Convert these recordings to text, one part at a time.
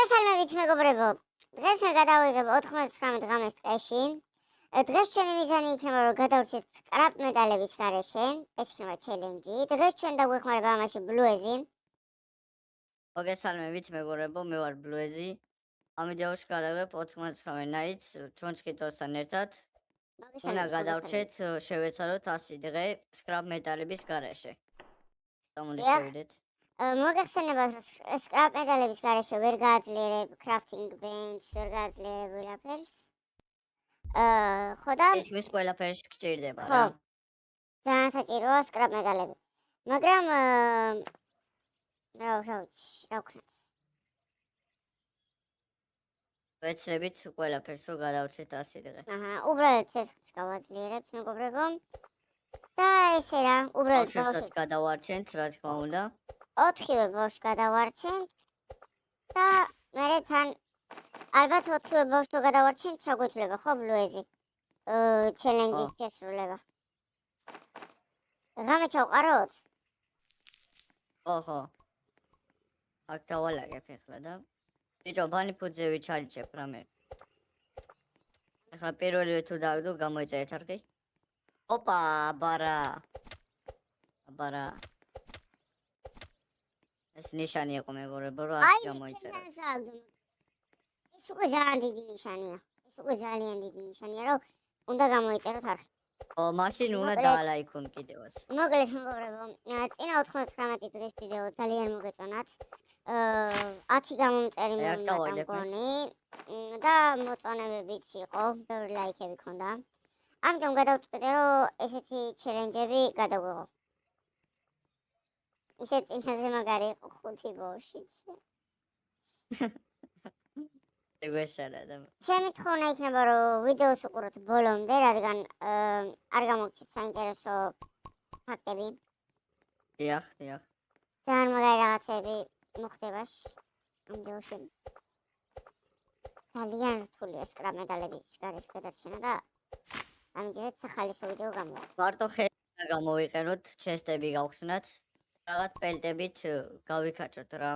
მოგესალმებით მეგობრებო. დღეს მე გადავიღებ 99 ღამეს ტყეში. დღეს ჩვენი მიზანი იქნება რომ გადავრჩეთ კრაფტ მეტალების გარეშე. ეს იქნება ჩელენჯი. დღეს ჩვენ დაგვეხმარება ამაში ბლუეზი. მოგესალმებით მეგობრებო, მე ვარ ბლუეზი. ამ ვიდეოში გადავიღებ 99 ნაიტს ჩვენჩკიტოსთან ერთად. უნდა გადავრჩეთ, შევეცადოთ 100 დღე სკრაპ მეტალების გარეშე. დამოშევიდეთ. მოგეხსენებათ რომ სკრაპ მეტალების გარეშე ვერ გააძლიერებ crafting bench, ვერ გააძლიერებ ყველაფერს. ხო და ის ყველაფერს გჭირდება ხო. რა. ძალიან საჭიროა სკრაპ მეტალები. მაგრამ რა ვქნათ? ვეცრებით ყველაფერს რომ გადავრჩეთ 100 დღე. უბრალოდ ცეცხლს გავაძლიერებთ მეგობრებო. და ესე რა, უბრალოდ ბავშვებსაც გადავარჩენთ, რა თქმა უნდა. 4-ვე ბავშვს გადავარჩენთ და მერე თან ალბათ 4-ვე ბავშვს რო გადავარჩენთ, ჩაგვეთვლება ხო ბლუეზი? ჩელენჯის შესრულება. ღამე ჩავყაროთ? ხო. აქ დავალაგებ ახლა და ბიჭო, ბანი ფუძე ვიჩალიჩებ რამე. ახლა პირველივე თუ დავიდო, გამოიწერეთ არქი. ოპა, ბარა. ეს ნიშანი იყო მეგობრებო, რომ აქ გამოიწერეთ. ეს უკვე ძალიან დიდი ნიშანია, რომ უნდა გამოიწეროთ არხი. მაშინ უნდა დაალაიქონ კიდევაც. მოკლედ მეგობრებო, წინა 99 დღის ვიდეო ძალიან მოგეწონათ. 10 გამომწერი მომდა მგონი და მოწონებებით იყო, ბევრი ლაიქები ქონდა. ამიტომ გადავწყვიტე რომ ესეთი ჩელენჯები გადავიღო. ისე წინაზე მაგარი იყო 5 ბავშვიც. ჩემი თხოვნა იქნება რომ ვიდეოს უყუროთ ბოლომდე, რადგან არ გამოგჩით საინტერესო ფაქტები. დიახ. ძალიან მაგარი რაღაცები მოხდება ამ ვიდეოში. ძალიან რთულია სკრაპ მეტალების გარეშე გადარჩენა და ამჯერად სახალისო ვიდეო გამოვა. მარტო ხელს გამოვიყენოთ, ჩესტები გავხსნათ, რაღაც პელტებით გავიქაჭოთ რა.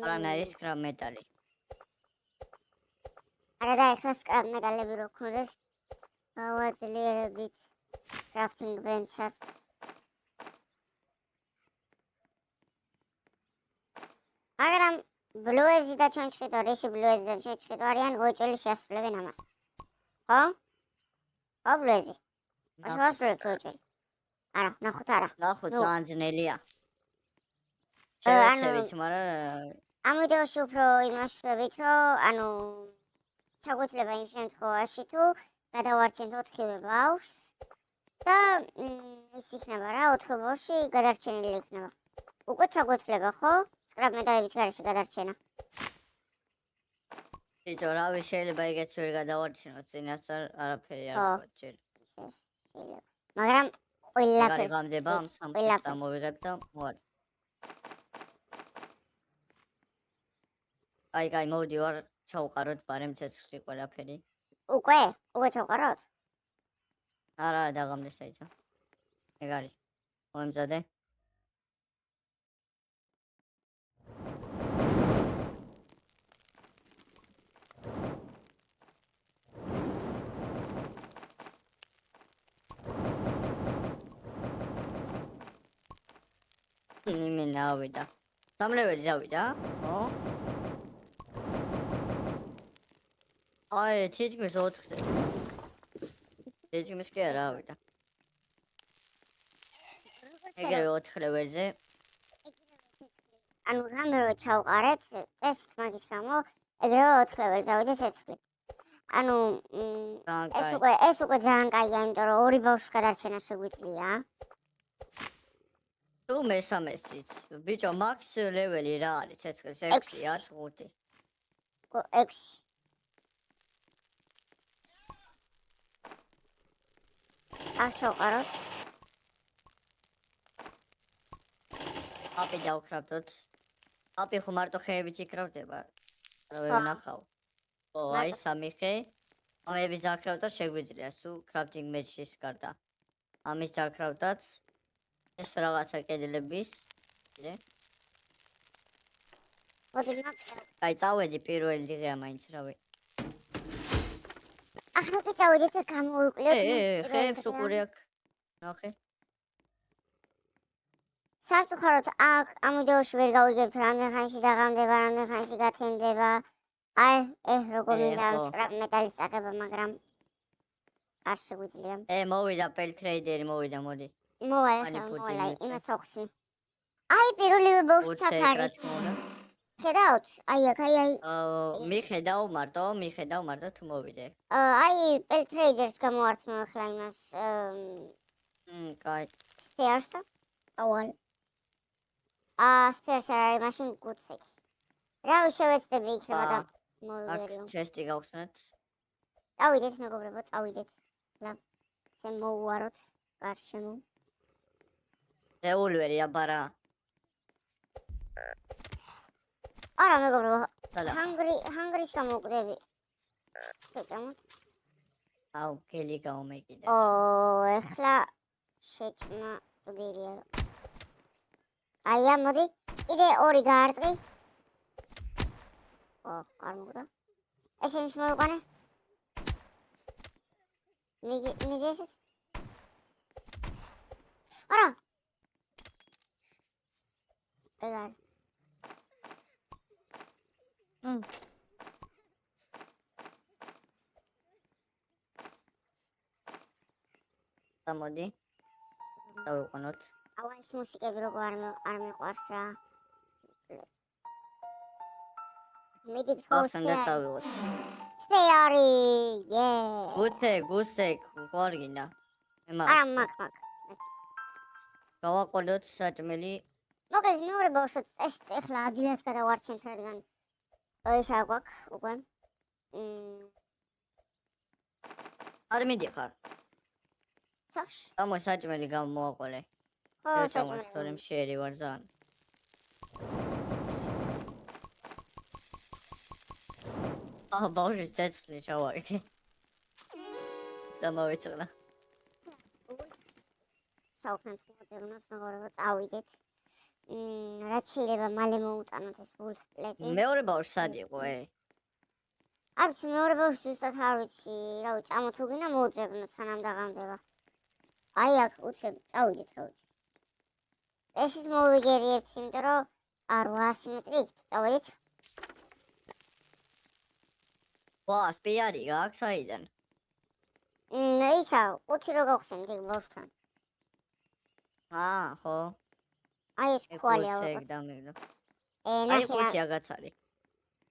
არანაირი სკრაპ მეტალი. არა და ახლა სკრაპ მეტალები რო გქონდეს, გავაძლიერებით crafting bench-ს. მაგრამ ბლუეზი და ჩვენჩხიტო, რისი ბლუეზი და ჩვენჩხიტო არიან უეჭველი შეასრულებენ ამას. ხო? ხო ბლუეზი? შეასრულებთ უეჭველი? არა, ნახოთ არა. ნახოთ, ძალიან ძნელია. შევეცებით, მაგრამ ამ ვიდეოში უფრო იმასვლებით, რომ ჩაგვეთვლება იმ შემთხვევაში, თუ გადავარჩენთ 4-ვე ბავშვს და ის იქნება რა, 4 ბავშვი გადარჩენილი იქნება. უკვე ჩაგვეთვლება, ხო? სკრაპ მეტალების გარეშე გადარჩენა. ბიჭო, რავი, შეიძლება ეგეც ვერ გადავარჩინოთ, წინასწარ არაფერი არ გვაჩერ. შეიძლება. მაგრამ ყველაფერი გამდება ამ სამყაროს დამოვიღებ და მოარ. აი, მოდი ვარ ჩავყაროთ ბარემ ცეცხლი ყველაფერი. უკვე ჩავყაროთ? არა, დაღამდეს აიცა. ეგ არის. მომზადე. იმენა ავიდა. სამლეველი ზავიდა, ხო? აი, თითქმის 4-ზე. თითქმის კი არა ავიდა. ეგრევე 4 ლეველზე. რამე რო ჩავყარეთ, ეს მაგის გამო ეგრევე 4 ლეველზე ავიდე ცეცხლი. ეს უკვე ძალიან კაია, იმიტომ რომ 2 ბავშვს გადარჩენა შეგვიძლია. თუ მესამეს ვიცი. ბიჭო, მაქს ლეველი რა არის ცეცხლის? 6-ია, 5. 6. აქ ჩავყაროთ. აპი დავკრავდოთ. აპი ხო მარტო ხეებით იქრავდება. რა ვერ ვნახავ. ო, აი 3 ხე. ამების დაკრავდა შეგვიძლია სულ crafting bench-ის გარდა. ამის დაკრავდაც ეს რაღაცა კედლების. მოდი მაგ აი წავედი პირველი დღეა მაინც რავი. ახლა კი წავიდეთ და გამოვიკვლიოთ ხეებს უყურე აქ. ნახე. სამწუხაროდ აქ ამ ვიდეოში ვერ გავიგებთ რამდენ ხანში დაღამდება, რამდენ ხანში გათენდება. აი, როგორ მინდა სკრაპ მეტალის წაღება, მაგრამ არ შეგვიძლია. მოვიდა პელ ტრეიდერი მოვიდა, მოდი. მოვალ, იმას ახსნი. აი, პირველივე ბავშვს აქ არის. ხედავთ? აი, აქ, აი. მიხედავ მარტო თუ მოვიდე. აი, პელ ტრეიდერს გამოვართმევ ახლა იმას. კაი. სპეარსა. ავალ. სპეარს არ არის, მაშინ გუცეკი. რავი, შევეცდები იქნება და მოვიგერიო. აქ ჩესტი გავხსნათ. წავიდეთ, მეგობრებო, წავიდეთ. ლა, ესე მოუვაროთ გარშემო. რეულვერი აბარა. არა, მეგობრებო, ჰანგრის გამოვკვდები. შეჭამოთ. აუ, გელი გამომეკიდა. ეხლა შეჭმა გირია. აი, მოდი, კიდე 2 გაარტყი. არ მოგდა. ესენის მოვიყვანე. მიდი ესეთ. არა. ეგარ. მოდი. დავიყვანოთ. აუ, ეს მუსიკები როგორ არ მიყვარს რა. მიდი გხოს და წავიღოთ. სპეარი, გუსეკ, გვარგინა. არა, მაგ. გავაყოლოთ საჭმელი. მოკლედ, მეორე ბავშვს ეს ეხლა ადვილად გადავარჩენთ, რადგან ეს არ გვაქვს უკვე. არ მიდიხარ. სახში. ამო საჭმელი გამოვაყოლე. ხო, საჭმელი. თორემ შეერი ვარ ძალიან. ბავშვი ცეცხლი ჩავარდი. და მოვეწონა. საუბრობთ მოძებნოთ, მეგობრებო, წავიდეთ. რაც შეიძლება მალე მოუტანოთ ეს ბულფლეტი. მეორე ბავშვი სად იყო, არ ვიცი, მეორე ბავშვი ზუსტად არ ვიცი, რავი, წამოთ უგინა მოუძებნოთ, სანამ დაღამდება. აი აქ უცებ, წავიდეთ, რა ვიცი. ესეთ მოვიგერიებთ, იმიტომ რომ არ 800 მეტრი იქ წავიდეთ. სპეარი გაქვს საიდან? ისა, 5 რო გავხსენთ იქ ბავშვთან. ხო. აი ეს ქვალია ეგ ალბათ. დამიგდო. აი 5 აგაც არის.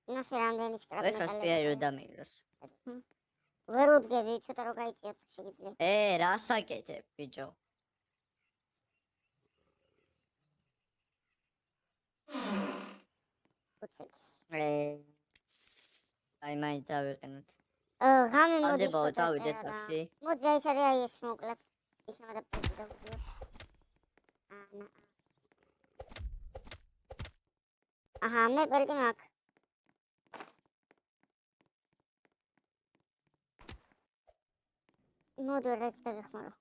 ნახე რამდენი სკრაპ ეხლა სპეარი რო დამიგდოს. ვერ უდგები, ცოტა რო გაიწიათ თუ შეგიძლია. რა საკეთებ, ბიჭო? აი მაინც დავიყენოთ. ღამე მოდი. ანდებაო, წავიდეთ სახში. მოდი აი სადე აი ეს მოკლედ. ისმა და პუზი დავუდგოს. აჰა, მე პელტი მაქვს. მოდი რაც დაგეხმარო.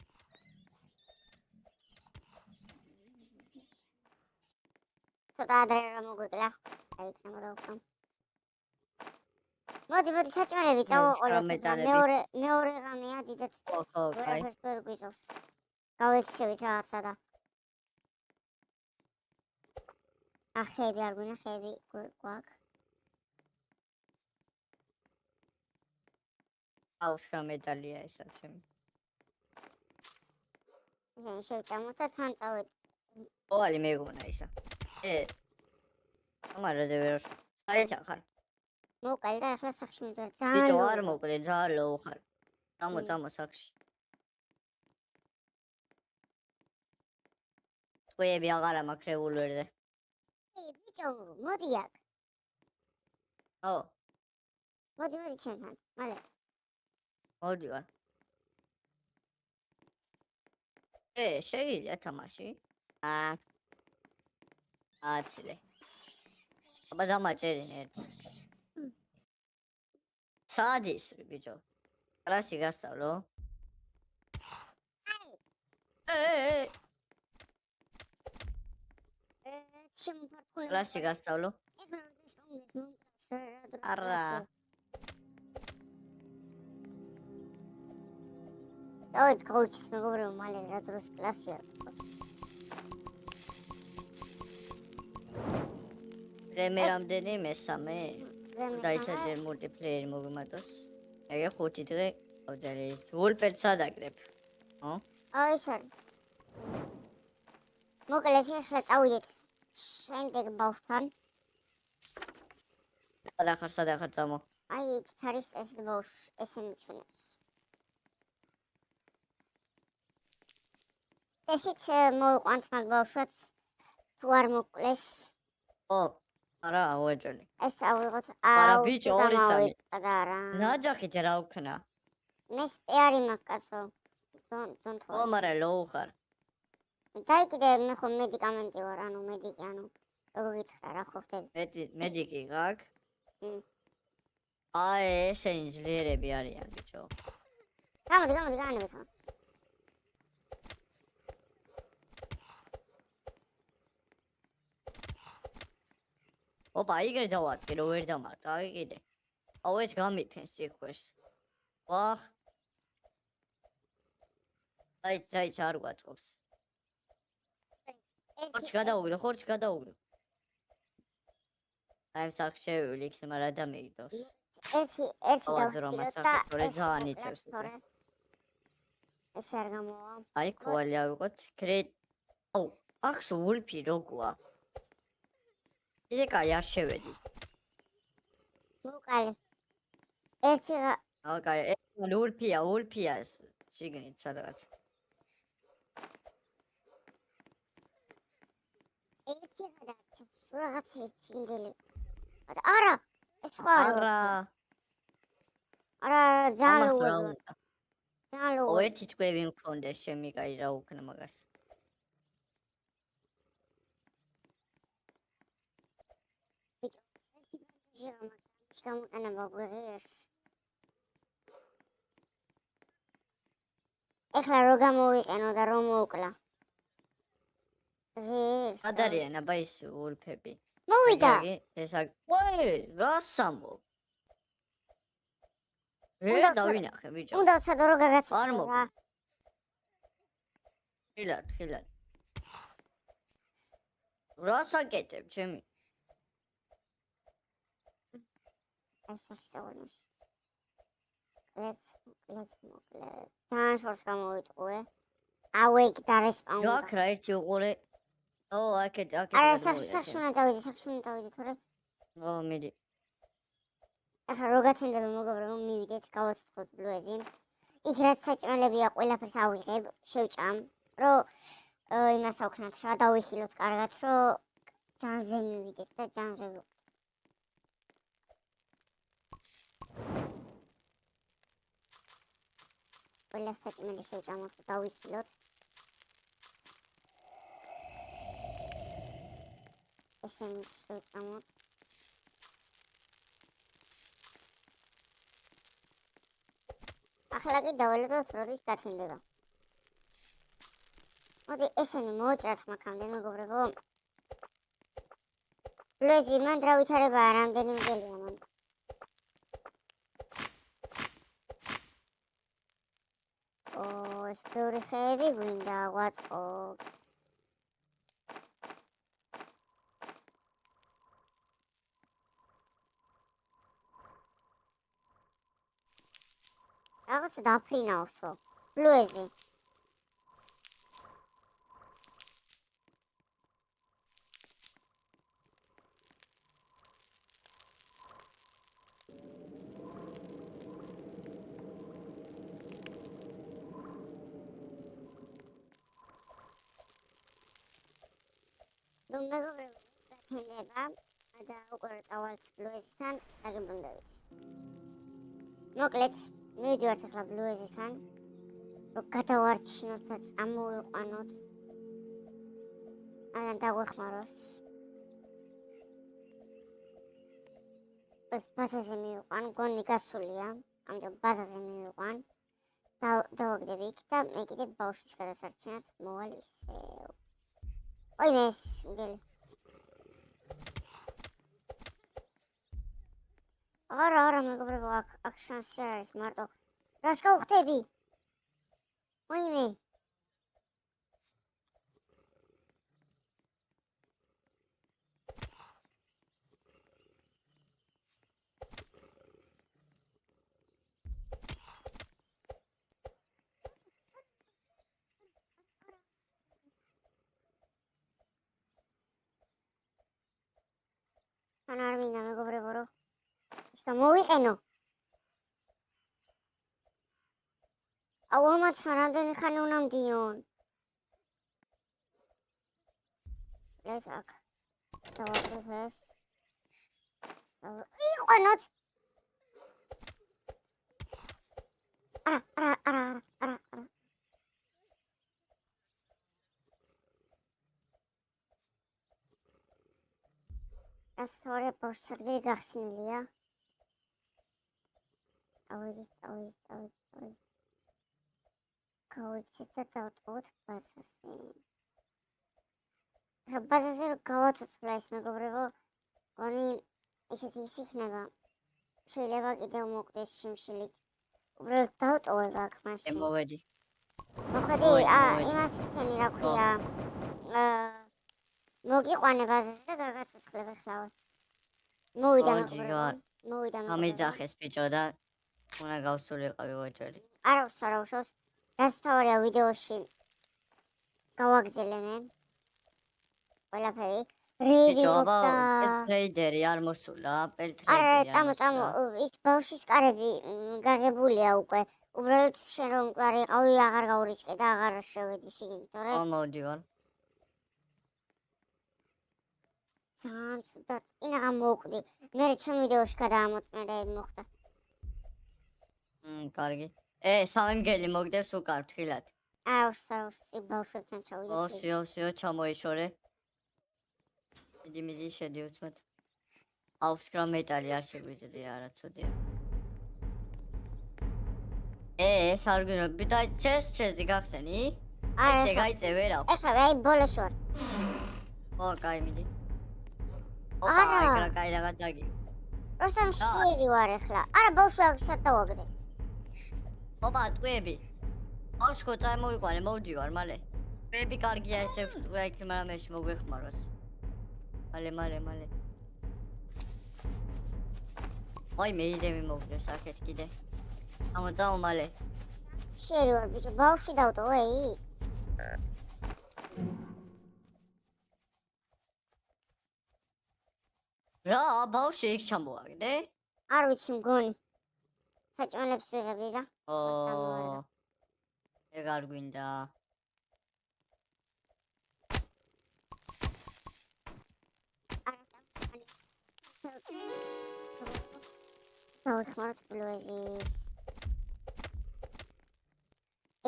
ცოტა ადრე რომ მოგვიკლა. აი იქ მოდავხო. მოდი, საჭმელები წავაყოლოთ. მეორე ღამეა დიდად. ხო, კაი. ვერ გვიწევს. გავექცევით რაღაცა და. ხეები არ გვინდა, ხეები გვაქვს. აუს რა მეტალია ესა ჩემი. ისინი შევჭამოთ და თან წავედი. ოვალი მეგონა ისა. ამარაზე ვერ საერთოდ მოკლე და ახლა სახში მიდვარ. ბიჭო არ მოკლე, ძალიან ლოუ ხარ. წამო სახში. ტყვიები აღარა მაქვს რევოლვერზე. ბიჭო, მოდი აქ. მოდი ჩემთან, მალე. მოდივარ. შეგიძლია თამაში? აცილე. აბა დამაჭერინე ერთი. სად ის ბიჭო? კლასი გასწავლო? კლასი გასწავლო? არა. დავით გავიცით მეგობრებო მალე რა დროს კლასია. მე რამდენი მესამე? დაიცაჯერ მულტიპლეიერი მოგიმატოს. ეგ 5 დღე ავძალეთ. ვულპერს ადაგრებ. ხო? აი ეს არის. მოკლედ ახლა წავიდეთ შემდეგ ბავშვთან. სადა ხარ წამო. აი იქით არის ეს ბავშვი, ესე მიჩვენებს. ესეთ მოვიყვანთ მაგ ბავშვს თუ არ მოკლეს. ო, არა, აუეჯელი. ეს ავიღოთ. არა ბიჭო, 2 წამი. არა. ნაჯახით რა უქნა. მე სპეარი მაქვს კაცო. don't ო, მარა ლოუ ხარ. დაიკიდე მე ხომ მედიკამენტი ვარ, ანუ მედიკი, ანუ როგორ გითხრა რა ხო ხდები? მედიკი გაქვს? აი, ესენი ძლიერები არიან ბიჭო. გამოდი, განებეთ. ოპა, იგრე დავატკი, რომ ვერ დამატა, აიგიდე. აუ ეს გამიფენს სიქვეს. ვახ. აი, არ გვაწყობს. ხორჩი გადაუგრო. აი, სახშევილი იქ მაგრამ და მეიდოს. ერთი დავაძრომა საქართველოს ძალიან იწევს. ეს არ გამოვა. აი, კვალი ავიღოთ. აუ, ახსო ვულფი როგოა. ისე კაი არ შევედი. მოკალე. ერთი აკაი, ვულფია შიგნით სადღაც. ერთი გადაჭა, რაღაც ერთი ინგელი. არა, ეს სხვა არა, ძალიან ლუა. ო, ერთი თკვევი მქონდეს შემიკაი რა უქნა მაგას. ბიჭო, ერთი ბანჯი გამაკეთე, გამოყენება გვიღიერს. ეხლა რო გამოვიყენო და რომ მოვკლა. ადარიან აბა ის ვულფები. მოვიდა. ой, რასამო. დავინახე ბიჭო. უნდა ვცადო რო გაგაცნო. არ მოგ. ხილად. რასაკეთებ ჩემი? ეს ახსოვნის. მოკლედ. თან შორს გამოვიტყუე. აუ ეგ დარესპაუნდა. გაქ რა ერთი უყურე. ო, აკეთ. არა, სახშუნა დავიდი, თორე. ო, მიდი. ახლა რო გათენდება მოგობრებო, მივიდეთ, გავაცოცხლოთ ბლუეზი. იქ რაც საჭმელებია, ყველაფერს ავიღებ, შევჭამ, რომ იმას ავქნათ რა, დავიხილოთ კარგად, რომ ჯანზე მივიდეთ და ჯანზე ვიყოთ. ყველა საჭმელი შევჭამოთ, დავიხილოთ. ესენი შევჭამოთ. ახლა კი დავალებოთ როდის დათენდება. მოდი ესენი მოვჭრათ მაგამდე მეგობრებო. ბლუეზი მან რა ვითარებაა, რამდენი მგელია მან. ო, ეს ბევრი ხეები გვინდა ვაწყობთ. რაღაც დაფრინავსო. ბლუეზი. მეგობრებო, დათენდება და უკვე წავალთ ბლუეზისთან, დაგებრუნდებით. მოკლედ, მივიდივართ ახლა ბლუეზისთან, რომ გადავარჩინოთ და წამოვიყვანოთ. ან დაგვეხმაროს. ეს ბაზაზე მივიყვან, გონი გასულია, ამიტომ ბაზაზე მივიყვან. დავაგდები იქ და მე კიდე ბავშვს გადასარჩენად მოვალ ისევ. ой, მეს, მგელი. არა, მეგობრებო, აქ შანსი არ არის მარტო. რას გავხდები? ვაიმე. ან არ მინდა მეგობრებო, რომ ის გამოვიყენო. აუ ამაც რამდენი ხანი უნდა მდიონ? ეს აქ. დავაყრებ ეს. იყენოთ. არა. ეს თორე ბავშვი გახსნილია. ავი. გავიქცეთ და დავტოვოთ ბაზაზე. ბაზაზე რომ გავაცოცხლე ეს მეგობრებო, გონი ისეთი ის იქნება. შეიძლება კიდევ მოკვდეს შიმშილით. უბრალოდ დავტოვებ აქ მაშინ. მოვედი. მოხდი, იმას ვქენი რა ქვია. მოგიყვანე ბაზაზე და გაგაცოცხლებ ახლა. მოვიდა მეგობრებო. ამეძახეს ბიჭო და უნდა გავსულიყავი ვაჭერი. არავის. რაც თავია ვიდეოში გავაგზელე მე. ყველაფერი. ბიჭო, ტრეიდერი არ მოსულა, პელტრეიდერი. წამო, ის ბავშვის კარები გაღებულია უკვე. უბრალოდ შენ რომ მკვდარი იყავი, აღარ გაურიცხე და აღარ შევედი შიგნით, თორე მოვდივარ. ძალიან ცუდად. ინაღამ მოვკვდი. მე ჩემ ვიდეოში გადაამოწმე და მოხდა. კარგი. სამი მგელი მოგდევს უკარ ფრთხილად. არავის, ბავშვებთან ჩავიდე. ოსიო, ჩამოიშორე. მიდი, შედი უცბად. ავსკრა მეტალი არ შეგვიძლია, არა ცოდია. ეს არ გვინდა, და ჩესდი გახსენი? ეცე გაიწე ვერა. ეხლა აი ბოლოს ვარ. კაი მიდი. ოპა, კაი რაღაც დაგი. როსამ შიერი ვარ ეხლა. არა ბავშვი აღსად დავაგდე. ოპა, ტყვიები. ბავშვო წამოიყვანე, მოვდივარ მალე. ტყვიები კარგია ესე ტყვია იქ მაგრამ ეს მოგვეხმაროს. მალე. ой, მე იდემი მოვდევს აქეთ კიდე. ამოწაო მალე. შიერი ვარ ბიჭო, ბავშვი დავტოვე იქ. რა, ბავშვი იქ ჩამოვაგდე? არ ვიცი მგონი. საჭმელებს ვიღებდი და. ეგ არ გვინდა. დავიხმაროთ ბლუეზის.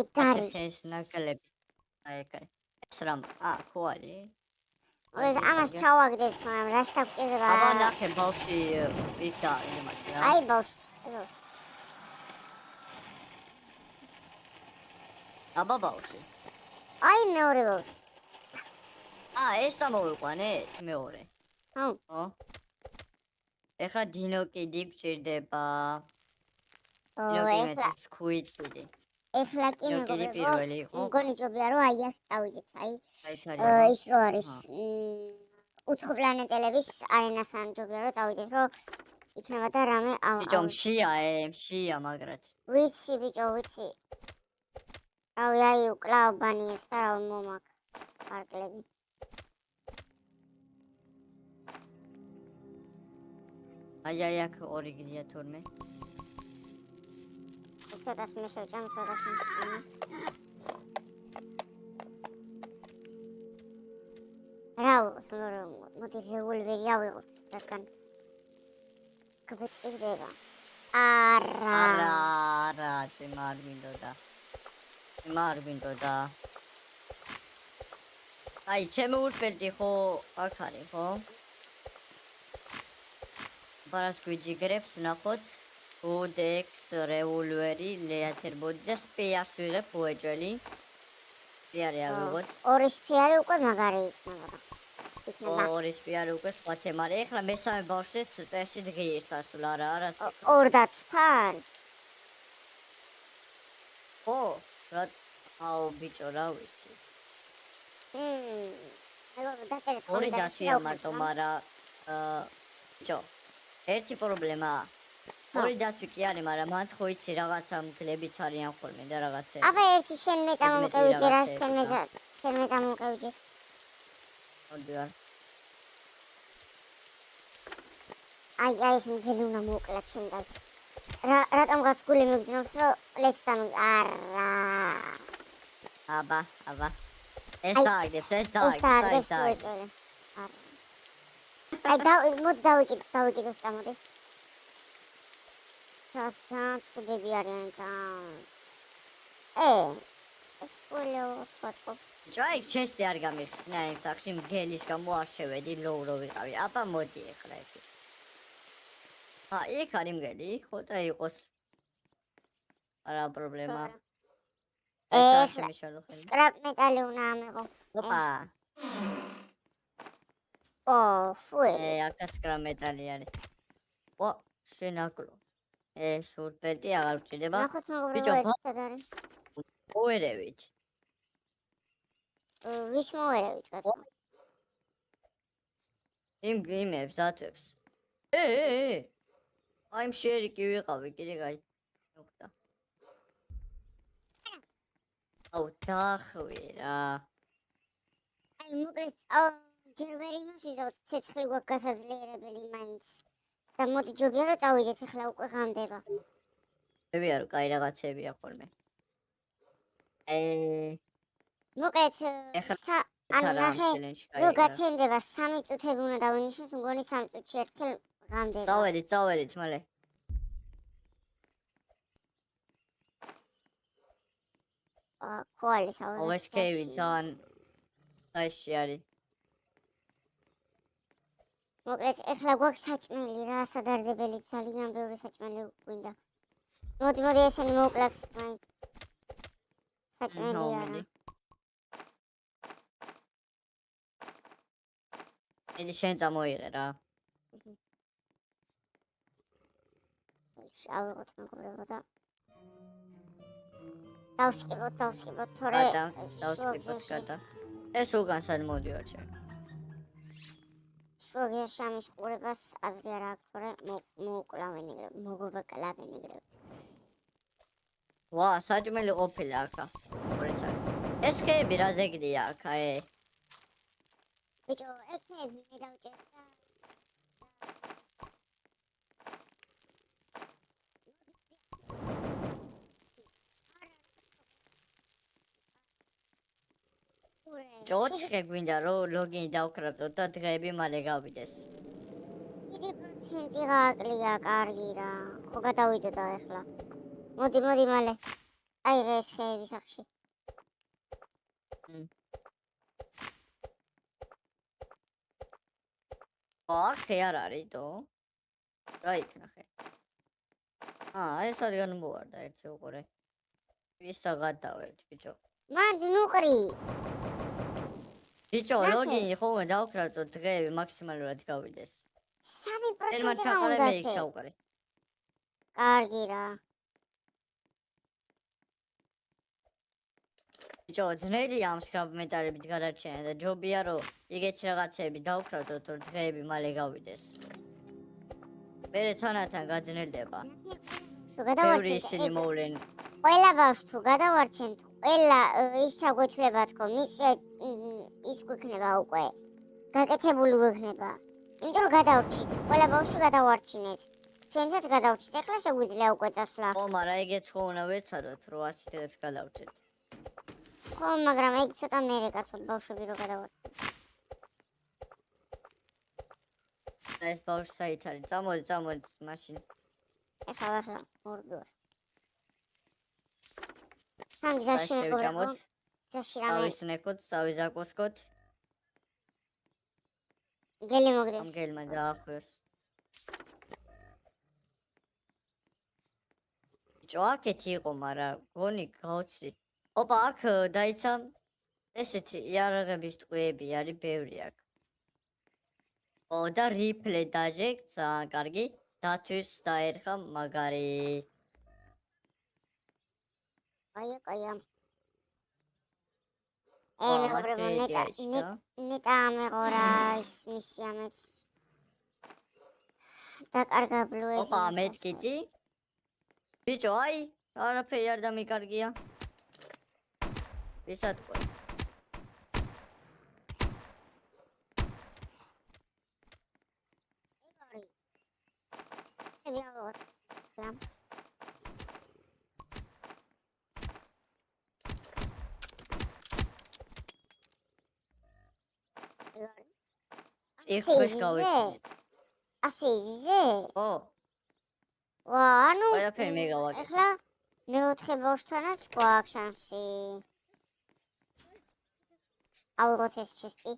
ეგ არის. ეს ნაკლები. ეგ. ეს რამ? ხوالي. ამას ჩავაგდებ, მაგრამ რას დაგჭირდება? აბა ნახე ბავშვი იქ და იმას რა. აი ბავშვი. აბა ბავშვი. აი მეორე ბავშვი. ეს წამოვიყვანეთ მეორე. ხო. ეხლა დინო კიდი გჭირდება. ეხლა სკვიდ კიდი. ეხლა კი მეგობრებო, მგონი ჯობია რომ აი აქ დავიდეთ, აი ის რო არის უცხო პლანეტელების არენასთან ჯობია რომ დავიდეთ, რომ იქნება და რამე ბიჭო მშია მაგრად. ვიცი ბიჭო, ვიცი. რავი, აი უკლავ ბანიებს და რავი მომაკ პარკლები. აი აქ ორი გზია თორმე. ცოტას მე შევჭამ, ცოტას მისწამი. მოდი რევოლვერი ავიღოთ, რადგან გაბჭირდება. არა, წემარ გვინდოდა. აი, ჩემი ურფელდი ხო აქ არის, ხო? ბარას გვიჯიგრებს, ვნახოთ. Codex, revolveri, leatherbody და სპეას ვიღებ უეჭველი. სპეარი ავიღოთ. ორი სპეარი უკვე მაგარი იქნება. იქნება. ორი სპიარი უკვე სხვა თემა არის. ეხლა მესამე ბავშვიც წესით ღირს ასულ არას ფიქრობ. ორ დათვთან? ო, რა აუ ბიჭო რა ვიცი. მეგობრებო, დაწერეთ ორი კომენტარებში დათვია მარტო, მაგრამ ბიჭო, ერთი პრობლემაა. ორი დათვი კი არის, მაგრამ მათ ხო იცი რაღაცა მგლებიც არიან ხოლმე და რაღაცა. აბა ერთი შენ მე წამომყევიჯე რა შენ მე წამომყევიჯე. მოდი არ. აი ეს მთელი უნდა მოუკლათ შენგან. რატომ გას გული მიგძნობს რომ ლეცთან არა. აბა. ეს დააგდებს. აი მოდი დავიკიდოთ მოდი. ჩასთან ცუდები არიან თან. ეს ყოლო ფოტო. ჯაი ჩესტი არ გამიხსნა იმ სახში მგელის გამო არ შევედი ლოუ რო ვიყავი. აბა მოდი ეხლა ეს. იქ არის მგელი, ხო და იყოს. არა პრობლემა. ეს სკრაპ მეტალი უნდა ამეღო. ოპა. ფუე. აკა სკრაპ მეტალი არის. შენაკლო. ეს ურბეტი აღარ ვჭირდება. ბიჭო, ერთად არის. მოერევით. ვის მოერევით გასა? იმებს დათვებს. აი მშერი კი ვიყავი, კიდე გაი. ნოხტა. აუ დახვი რა. აი მოკლედ ჯერ ვერ იმაშიზო ცეცხლი გვაქვს გასაძლიერებელი მაინც. და მოდი ჯობია რომ წავიდეთ ახლა უკვე ღამდება. შევია რომ კაი რაღაცებია ხოლმე. მოკლედ ნახე რომ გათენდება 3 წუთები უნდა დავინიშნოთ, მგონი 3 წუთში ერთხელ ღამდება. წავედით მალე. ქოალი საუბრობს. ეს კევი ძალიან აიში არის. მოკლედ ახლა გვაქვს საჭმელი რა, სადარდებელი ძალიან ბევრი საჭმელი გვინდა. მოდი ესენი მოვკლათ მაინც. საჭმელი არა. მიდი შენ წამოიღე რა. ავიღოთ მეგობრებო და დავსკიბოთ თორე დავსკიბოთ გადა. ეს უგან სად მოდივარ ჩემ. შუაგია შამის ყურებას აზრი არ აქვს, თორე მოუკლავენ იგრე, მოგობაკლავენ იგრე. ვა, საჭმელი ყოფილა აქა. ორეცა. ეს ხეები რა ზეგდია აქა, ბიჭო, ეხები მე დავჭერ და ჯოჩხე გვინდა რომ ლოგინი დავკრებდოთ და დღეები მალე გავიდეს. კიდე პროცენტი გააკლია, კარგი რა. ხო გადავიდო და ახლა. მოდი მალე. აი ეს ხეები სახში. ხე არ არის დო. რა იქნახე. ეს ადგან მოვარდა ერთი უყურე. ვისა გადავერთ ბიჭო. მარდი ნუყრი. ბიჭო, ლოგინი ხოლმე დავკრებდოთ დღეები მაქსიმალურად გავიდეს. 3% უნდა. კარგი რა. ბიჭო, ძნელია ამ სკრაპ მეტალებით გადარჩენა და ჯობია რომ იგეთი რაღაცები დავკრებდოთ რომ დღეები მალე გავიდეს. მერე თანათან გაძნელდება. ბევრი ისინი მოვლენ. ყველა ბავშვს თუ გადავარჩენთ, ყველა ის ჩაგვეთვლება თქო, ის გვექნება უკვე. გაკეთებული გვექნება. იმიტომ რომ გადავრჩით, ყველა ბავშვი გადავარჩინეთ. ჩვენთაც გადავრჩით, ახლა შეგვიძლია უკვე წასვლა. ხო, მაგრამ ეგეც ხო უნდა ვეცადოთ, რომ 100 დღეს გადავრჩეთ. ხო, მაგრამ ეგ ცოტა მერე კაცოდ ბავშვები რო გადავარჩით. ეს ბავშვი საით არის? წამოდი მაშინ. ახლა მორგო. თან გზაში მეგობრებო. გზაში რამე. ავისნეკოთ, ავიზაკოსკოთ. გელი მოგდეს. ამ გელმა დაახვევს. ჯოაკეთი იყო, მაგრამ გონი გავცი. ოპა, აქ დაიცა ესეთი იარაღების ტყვეები არის ბევრი აქ. და რიფლე დაჟე ძალიან კარგი დათვის დაერხა მაგარი კაია. ვა მეგობრებო, ტრედია იჩდა ნეტა ამეღორა ის მისია მეც დაკარგა ბლუეზი. ოპა მეთკიტი ბიჭო აი არაფერი არ დამიკარგია ვისაც ყო ეხოს გავიქნით ასე იზიზე? ო ვა, ანუ ყველაფერი მე გავაკეთე ეხლა მეოთხე ბავშვთანაც გვაქვს შანსი. ავიღოთ ეს ჩესტი.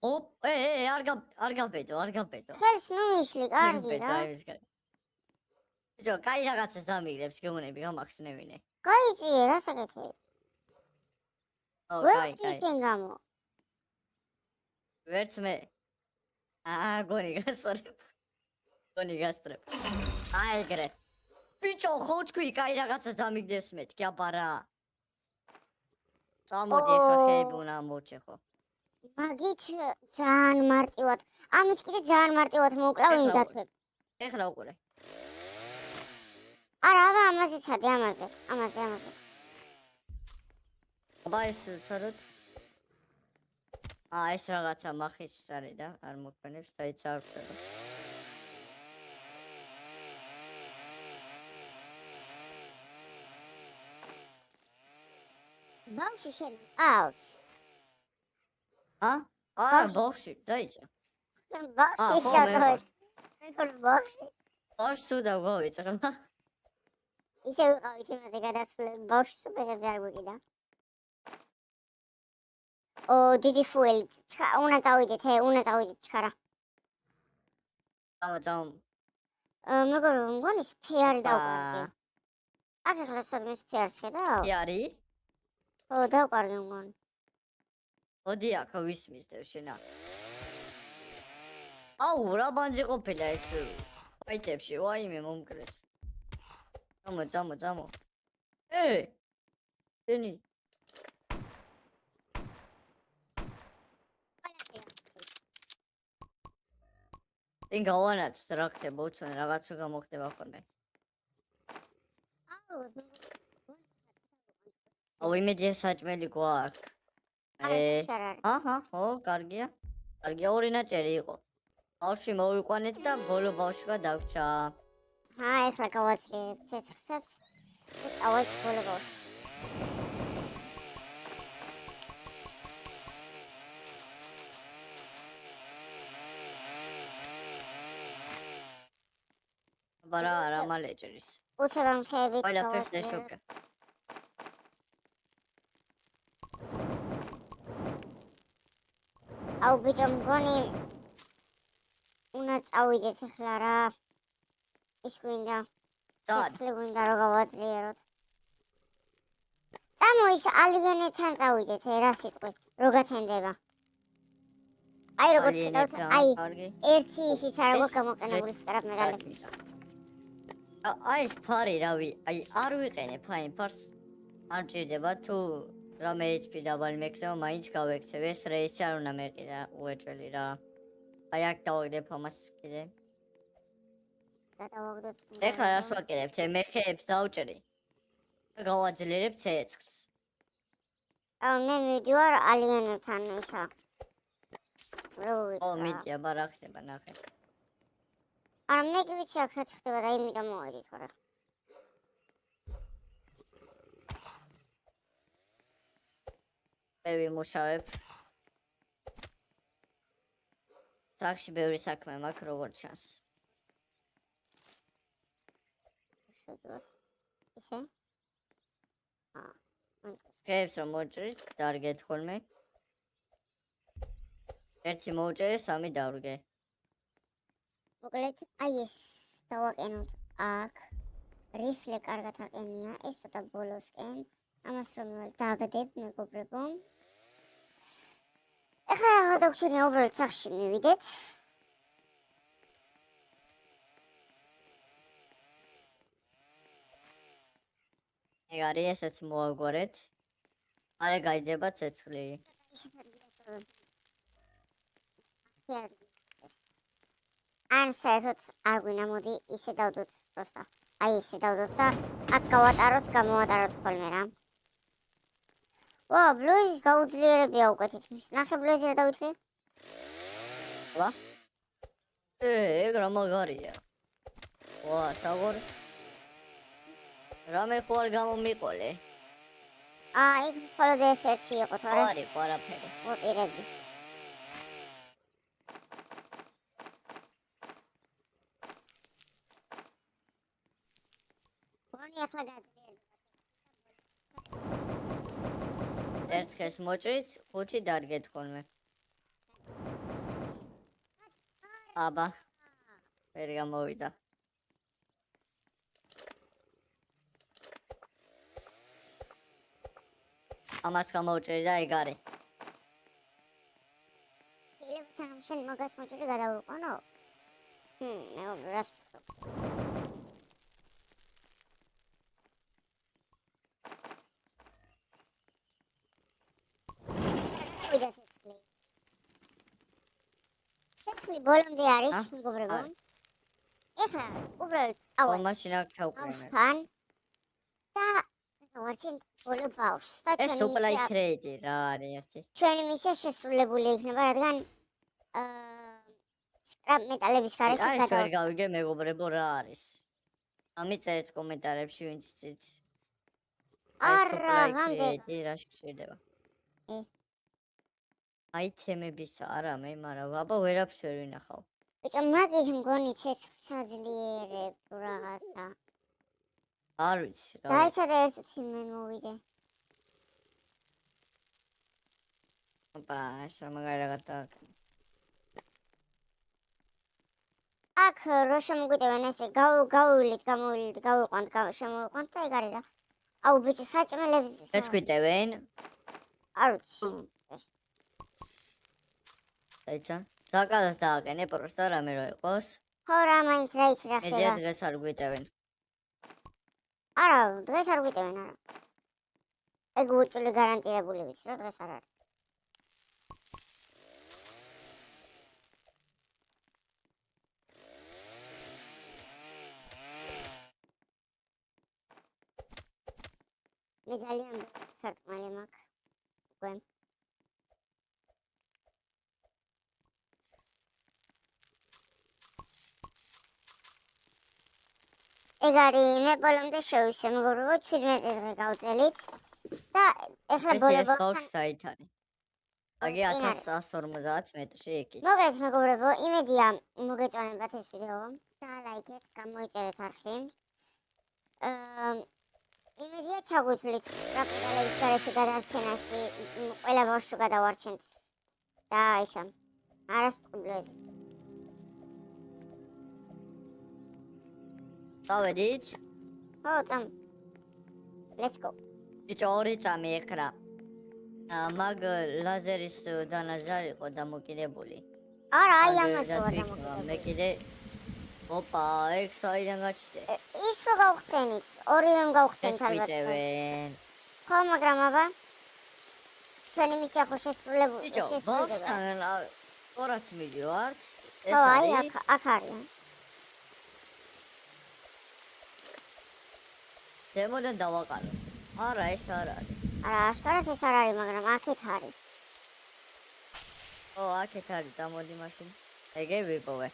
ოპ არ გაბედო ხელს ნუ მიშლი, კარგი რა. ბიჭო კაი რაღაცას დამიგდებს გეუბნები გამახსნევინე გაიწიე, რას აკეთებ? ო ვერც კაი შენ გამო. ვერც მე გონი გასტრებ აი ეგრე ბიჭო ხო თქვი კაი რაღაცას დამიგდებს მეთქი აბარა წამოდი ახლა ხეები უნდა მოვჭეხო მაგით ძალიან მარტივად. ამით კიდე ძალიან მარტივად მოვკლავ იმ დათვებ. ეხლა უყურე არა, ამაზე ცადე, ამაზე. აბა ეს ვცადოთ ეს რაღაცა მახის არის და არ მოქმედებს და იც არ ვცადო ბავშვი შენ ყავს? არა ბავშვი დაიჭა ბავშვი ხო, მე ვარ. ბავშვი. ბავშვს უნდა გავიწყდა ისე ვიყავით იმაზე გადასვლები, ბავშვს უბრალოდ არ გვიყიდა. დიდი ფუელი, უნდა წავიდეთ, ჩქარა. წამო მეგობრებო, მგონი სფეარი დავკარგე. აქ ახლა სადმე სფეარს ხედავ? კი არის ო, დავკარგე მგონი. მოდი აქ ვისმისდევ შენა აუ რა ბანძი ყოფილა ეს ფაიტებში ვაიმე მომკრეს წამო შენი წინ გავანაცვთ რა ხდება უცნაურ რაღაცა გამოხდება ხოლმე აუ იმედი საჭმელი გვაქვს აჰა ო კარგია ორი ნაჭერი იყო ბავშვი მოვიყვანეთ და ბოლო ბავშვმა დაგჭა ეხლა გავაძლიერებ ცეცხლსაც წავალთ ბოლო ბავშვს. აბარა არა მალეჭრის უცებამ ხეებით ყველაფერს ეშოკე აუ ბიჭო მგონი უნდა წავიდეთ ახლა რა ის გვინდა ცეცხლი გვინდა რომ გავაძლიეროთ წამო ის ალიანებთან წავიდეთ რა სიტყვი რო გათენდება აი როგორც ხედავთ აი ერთი ისიც არ აქვს გამოყენებული სტრაპ მეტალები აი ეს ფარი რავი აი არ ვიყენებ აი ფარს არ ჭირდება თუ რამე HP დაბალი მექნება მაინც გავექცევ ეს რეისი არ უნდა მეყიდა უეჭველი რა აი აქ დავაგდებ ამას კიდე ეხლა რას ვაკეთებთ მე ხეებს დავჭრი და გავაძლიერებ ცეცხლს მე მიდივარ ალიანებთან ისა ო მიდია ბარა ხდება ნახე არა მე კი ვიცი აქ რაც ხდება და იმიტომ მოვედით ხარა მე ვიმუშავებ სახში ბევრი საქმე მაქვს როგორც ჩანს ისე ხეებს რომ მოჭრით დარგეთ ხოლმე ერთი მოვჭერე სამი დავრგე მოკლედ აი ეს დავაყენოთ აქ რიფლე კარგად აყენია ეს ცოტა ბოლოსკენ ამას რომ დავდებ მეგობრებო ეხლა რა დაგვრჩენია, უბრალოდ სახში მივიდეთ. ეგ არის, ესეც მოაგვარეთ. მალე გაიდება ცეცხლი. ან საერთოდ არ გვინდა, მოდი ისე დავდოთ პროსტა. აი ისე დავდოთ და აქ გავატაროთ, გამოვატაროთ ხოლმე რა. ვა, ბლუზის გაუძლიერებია უკეთით. ნახე ბლუზი რა დავითრე? ვა? ეგ რა მაგარია. ვა, საღორ. რამე ხო არ გამომიყოლე? იქ მხოლოდ ეს ერთი იყო თორე. არის ყველაფერი. ვაპირებდი. ვანი ახლა გაძლიერდება. ერთხელს მოჭრით, 5 დარგეთ ხოლმე. აბა. ვერ გამოვიდა. ამას გამოვჭერი და ეგ არის. სანამ შენ მაგას მოჭრი გადავიყვანო? მე რას ვიდა ცეცხლი. ცეცხლი ბოლომდე არის, მეგობრებო. ეხლა უბრალოდ ო, მაშინ აქ ჩავკრინე. თან და ვარჩენ ბოლო ბავშვს და ეს სუპლაი კრეიტი რა არის ერთი. ჩვენი მისია შესრულებული იქნება, რადგან სკრაპ მეტალების გარეშე აი, ვერ გავიგე მეგობრებო რა არის. ამიწერეთ კომენტარებში ვინც იცით. არა, გამდე რა შედება. აიტემების არა მე, მაგრამ აბა ვერაფერს ვერ ვინახავ. ბიჭო, მაგით მგონი ცეცხლს აძლიერებ თუ რაღაცა. არ ვიცი რა. დაიცადე ერთი მე მოვიდე. აბა, ეს მაგარი რაღაცა. აქ რო შემოგვიტევენ ესე, გავივლით, გავიყვანთ, შემოვიყვანთ და ეგ არის რა. აუ ბიჭო, საჭმელებს ეს გვიტევენ? არ ვიცი. დაიცა. საკალას დააყენე პროსტა რამე რო იყოს. ხო რა, მაინც რა იცი რა ხდება. მე დღეს არ გვიტევენ. არა, დღეს არ გვიტევენ, არა. ეგ უჭული გარანტირებული ვიცი, რომ დღეს არ არის. მე ძალიან სარწმუნოა მაქვს. უკვე. ეგ არის, მე ბოლომდე შევისე, მეგობრებო, 17 დღე გავწელით და ეხლა ეს ბავშვი საით არის? აგი 1150 მეტრში ეკი. მოგეთ მეგობრებო, იმედია მოგეწონებათ ეს ვიდეო და ლაიქეთ, გამოიწერეთ არხი. იმედია ჩაგვითვლით სკრაპმეტალების გარეშე გადარჩენაში, ყველა ბავშვს გადავარჩენთ და ისა არასტყუილოზე. დავედით? ხო, წამ. Let's go. ბიჭო, 2 წამი ეკრა. მაგ ლაზერის დანაჟარი იყო დამოკიდებული. არა, აი ამას ვარ დამოკიდებული. მე კიდე ოპა, ეგ საიდან გაჩნდა? ის რო გავხსენით, ორივემ გავხსენთ ალბათ. ხო, მაგრამ აბა ჩვენი მისია ხო შესრულებული. ბიჭო, ბავშვთან ორაც მიდივართ. ხო, აი აქ არის. დემოდან დავაყალო. არა, ეს არ არის. არა, აშკარად ეს არ არის, მაგრამ აქეთ არის. ო, აქეთ არის, წამოდი მაშინ. ეგე ვიპოვე.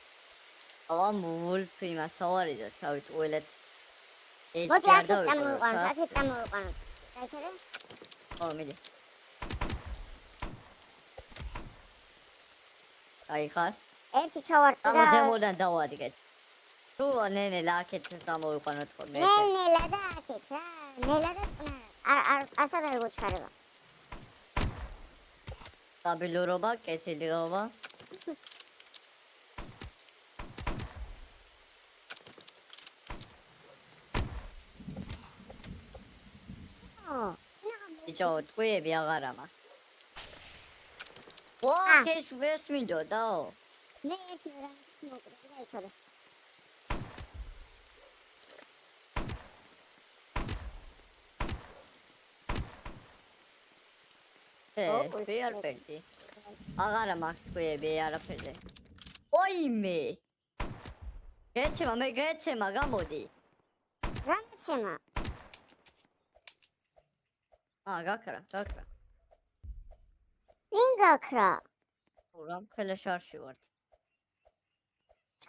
ავა მულფი მასავარიო, თავით უელეთ. მოდი აქეთ წამოვიყვანოთ, აქეთ წამოვიყვანოთ. დაიცადე? ო, მიდი. აი ხარ? ერთი ჩავარტყი და ამოდემოდან დავადგეთ. თუ ნენელა აქეთ წამოვიყვანოთ ხოლმე. ნელა და აქეთ რა, ნელა და წნა. ასად არ გოჩქარება. სტაბილურობა, კეთილობა. ბიჭო, ტყვიები აღარა მაქვს. ვაჰ, ეს ვეს მინდოდაო. მე ერთი რამის მოკიდე და იცოდე. ბეარბერდი. აღარა მაქვს თქვიები არაფერზე. ოიმე. გეცემა, გამოდი. რამეცემა? გაქრა. ვინ გაქრა? რამ ხელა შარში ვარ.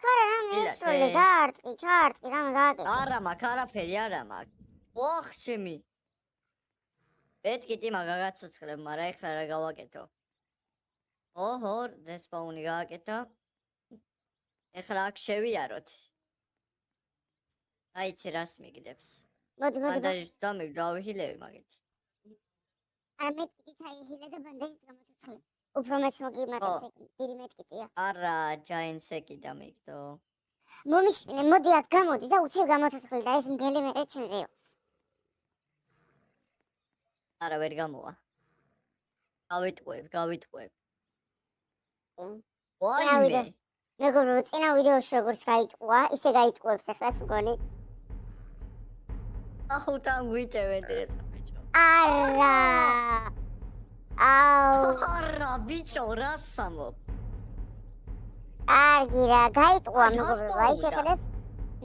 ხარა რამე ესროლე ჩარტი რამე გააკეთე. არა მაქვს, არაფერი არა მაქვს. ოხ, შემი. ბეთკიტი მაგაგაცოცხლებ, მაგრამ ეხლა რა გავაკეთო? ოჰო, დესპაუნი გააკეთა. ეხლა აქ შევიაროთ. აიცი რას მიგდებს. მოდი. ბანდაჟით დავიჰილები მაგით. არა მეტკიტი თაიჰილე და ბანდაჟით გამოცოცხლე. უფრო მეც მოგიმატებს ეგ დიდი მეტკიტია. არა, ჯაინსეკი დამიგდო. მომისმინე, მოდი აქ გამოდი და უცებ გამოცოცხლე და ეს მგელი მერე ჩემზე იყოს. არა ვერ გამოვა. გავიტყვებ. ვაიმე. მეგობრო, წინა ვიდეოში როგორც გაიტყუა, ისე გაიტყუებს ახლაც მგონი. აუთან გვიტევეთ ეს ბიჭო. არა. აუ. არა, ბიჭო, რა სამობ. კარგი რა, გაიტყუა მეგობრო, აი შეხედეთ.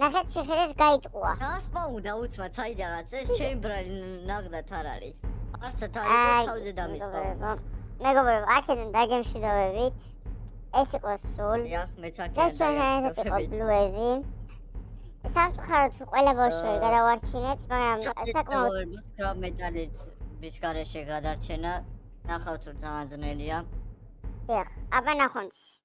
ნახეთ, შეხედეთ გაიტყუა. დასპაუნდა უცბად საიდანაც ეს ჩემბრალი ნაგდათ არ არის. არსად არის თავზე დამისპაუნდა. მეგობრებო, აქედან დაგემშვიდობებით. ეს იყო სულ. დიახ, მეც აქ და ჩვენ ეს იყო ბლუეზი. სამწუხაროდ ყველა ბავშვი გადავარჩინეთ, მაგრამ საკმაოდ სკრაბ მეტალიც ბისკარეში გადარჩენა. ნახავთ რომ ძალიან ძნელია. დიახ, აბა ნახვამდის.